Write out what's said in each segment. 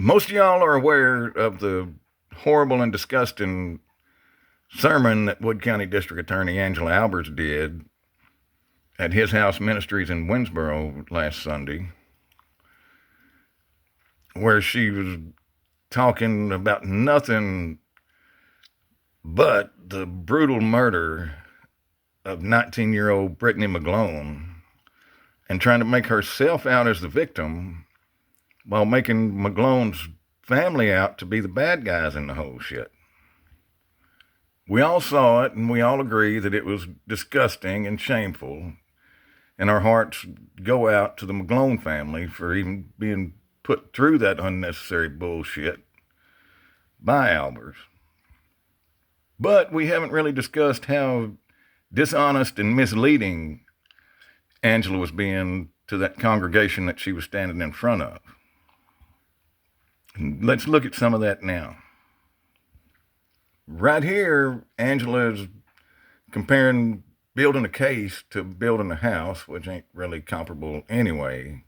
Most of y'all are aware of the horrible and disgusting sermon that Wood County District Attorney Angela Albers did at his house ministries in Winsboro last Sunday, where she was talking about nothing but the brutal murder of 19-year-old Brittany McGlone and trying to make herself out as the victim while making McGlone's family out to be the bad guys in the whole shit. We all saw it, and we all agree that it was disgusting and shameful, and our hearts go out to the McGlone family for even being put through that unnecessary bullshit by Albers. But we haven't really discussed how dishonest and misleading Angela was being to that congregation that she was standing in front of. And let's look at some of that now. Right here, Angela is comparing building a case to building a house, which ain't really comparable anyway.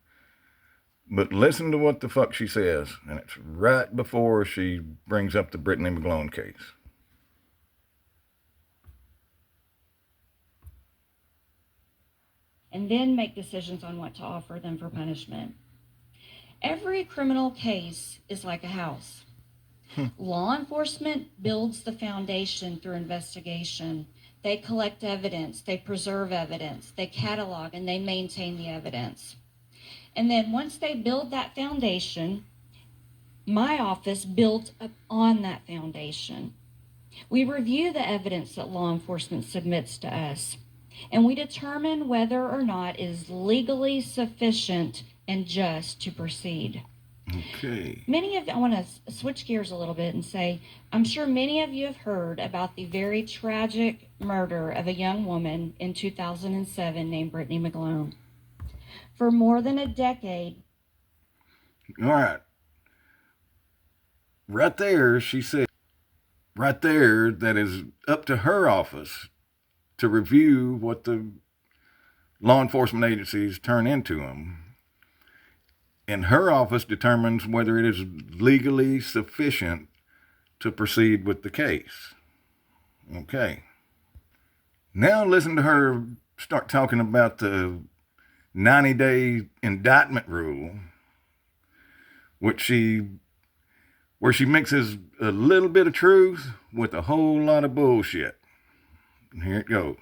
But listen to what the fuck she says, and it's right before she brings up the Brittany McGlone case. And then make decisions on what to offer them for punishment. Every criminal case is like a house. Law enforcement builds the foundation through investigation. They collect evidence, they preserve evidence, they catalog, and they maintain the evidence. And then once they build that foundation, my office builds up on that foundation. We review the evidence that law enforcement submits to us, and we determine whether or not it is legally sufficient and just to proceed. Okay. I want to switch gears a little bit and say, I'm sure many of you have heard about the very tragic murder of a young woman in 2007 named Brittany McGlone. For more than a decade. All right. Right there, she said, right there, that is up to her office to review what the law enforcement agencies turn into them. And her office determines whether it is legally sufficient to proceed with the case. Okay. Now listen to her start talking about the 90-day indictment rule, where she mixes a little bit of truth with a whole lot of bullshit. And here it goes.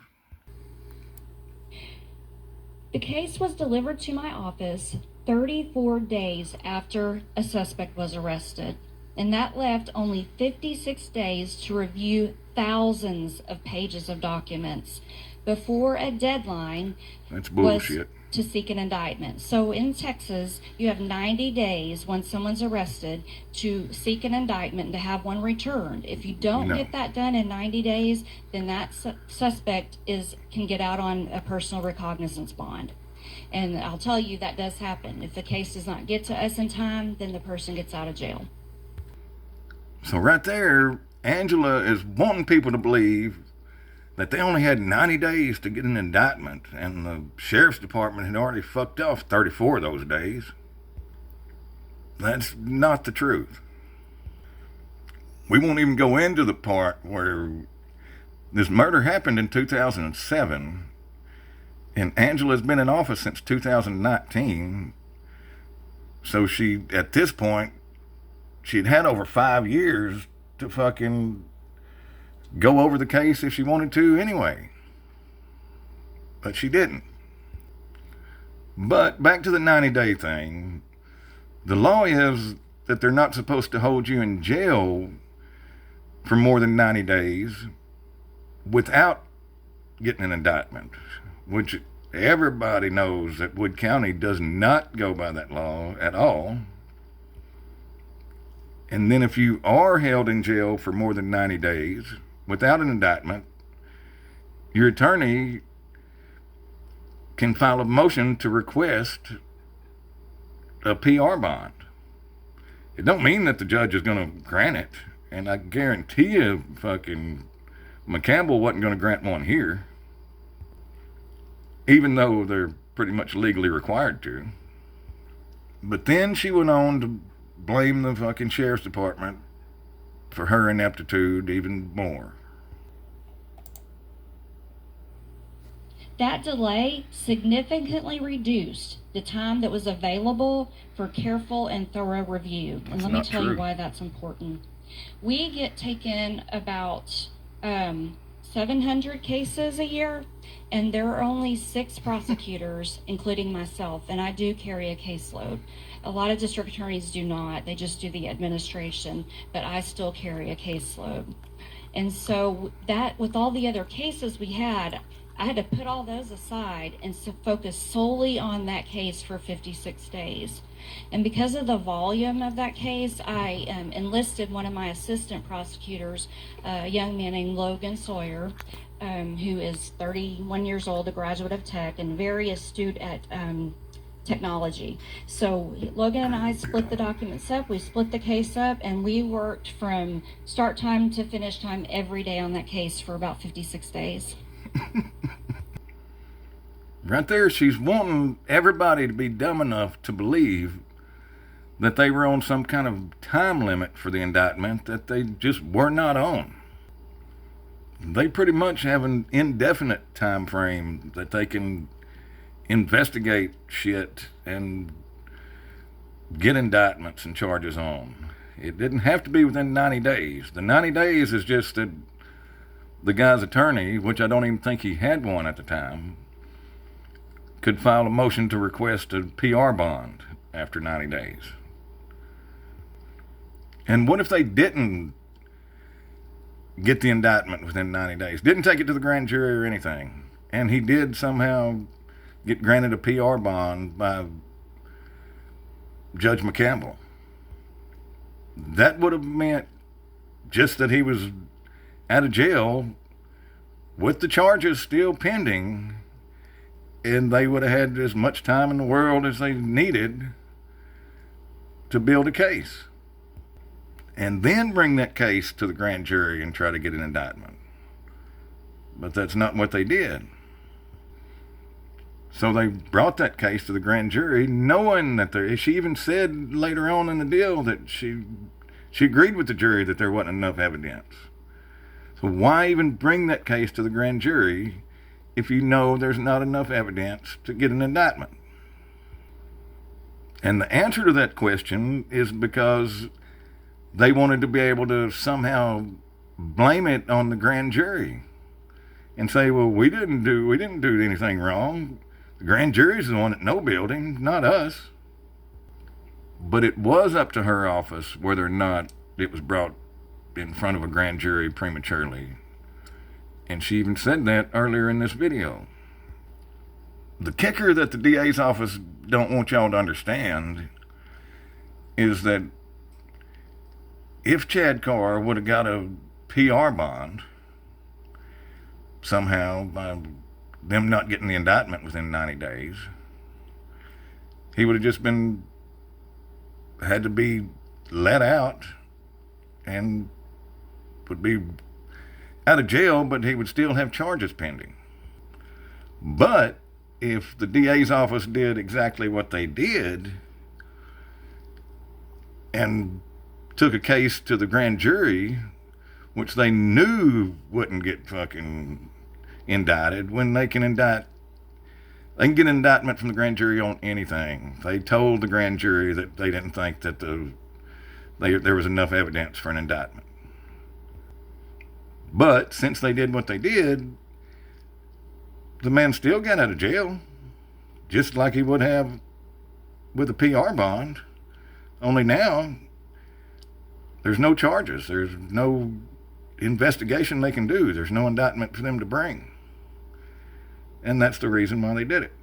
The case was delivered to my office 34 days after a suspect was arrested, and that left only 56 days to review thousands of pages of documents before a deadline That's bullshit. was to seek an indictment. So in Texas, you have 90 days when someone's arrested to seek an indictment and to have one returned. If you don't get that done in 90 days, then that suspect can get out on a personal recognizance bond. And I'll tell you, that does happen. If the case does not get to us in time, then the person gets out of jail. So right there, Angela is wanting people to believe that they only had 90 days to get an indictment, and the sheriff's department had already fucked off 34 of those days. That's not the truth. We won't even go into the part where this murder happened in 2007, and Angela's been in office since 2019. So at this point, she'd had over 5 years to fucking go over the case if she wanted to anyway. But she didn't. But back to the 90-day thing. The law is that they're not supposed to hold you in jail for more than 90 days without getting an indictment, which everybody knows that Wood County does not go by that law at all. And then if you are held in jail for more than 90 days without an indictment, your attorney can file a motion to request a PR bond. It don't mean that the judge is going to grant it, and I guarantee you fucking McCampbell wasn't going to grant one here, even though they're pretty much legally required to. But then she went on to blame the fucking sheriff's department for her ineptitude even more. That delay significantly reduced the time that was available for careful and thorough review. And let me tell you why that's important. We get taken about 700 cases a year, and there are only 6 prosecutors, including myself, and I do carry a caseload. A lot of district attorneys do not. They just do the administration, but I still carry a caseload. And so that, with all the other cases we had, I had to put all those aside and focus solely on that case for 56 days. And because of the volume of that case, I enlisted one of my assistant prosecutors, a young man named Logan Sawyer, who is 31 years old, a graduate of tech, and very astute at technology. So Logan and I split the documents up, we split the case up, and we worked from start time to finish time every day on that case for about 56 days. Right there, she's wanting everybody to be dumb enough to believe that they were on some kind of time limit for the indictment that they just were not on. They pretty much have an indefinite time frame that they can investigate shit and get indictments and charges on. It didn't have to be within 90 days. The 90 days is just that the guy's attorney, which I don't even think he had one at the time, could file a motion to request a PR bond after 90 days. And what if they didn't get the indictment within 90 days, didn't take it to the grand jury or anything, and he did somehow get granted a PR bond by Judge McCampbell? That would have meant just that he was out of jail with the charges still pending, and they would have had as much time in the world as they needed to build a case, and then bring that case to the grand jury and try to get an indictment. But that's not what they did. So they brought that case to the grand jury knowing that she even said later on in the deal that she agreed with the jury that there wasn't enough evidence. So why even bring that case to the grand jury if you know there's not enough evidence to get an indictment? And the answer to that question is because they wanted to be able to somehow blame it on the grand jury and say, well, we didn't do anything wrong. The grand jury's the one that no-billed him, not us. But it was up to her office whether or not it was brought in front of a grand jury prematurely. And she even said that earlier in this video. The kicker that the DA's office don't want y'all to understand is that if Chad Carr would have got a PR bond somehow by them not getting the indictment within 90 days, he would have just had to be let out and would be out of jail, but he would still have charges pending. But if the DA's office did exactly what they did and took a case to the grand jury, which they knew wouldn't get fucking indicted, when they can get an indictment from the grand jury on anything. They told the grand jury that they didn't think that there was enough evidence for an indictment. But since they did what they did, the man still got out of jail, just like he would have with a PR bond. Only now, there's no charges. There's no investigation they can do. There's no indictment for them to bring. And that's the reason why they did it.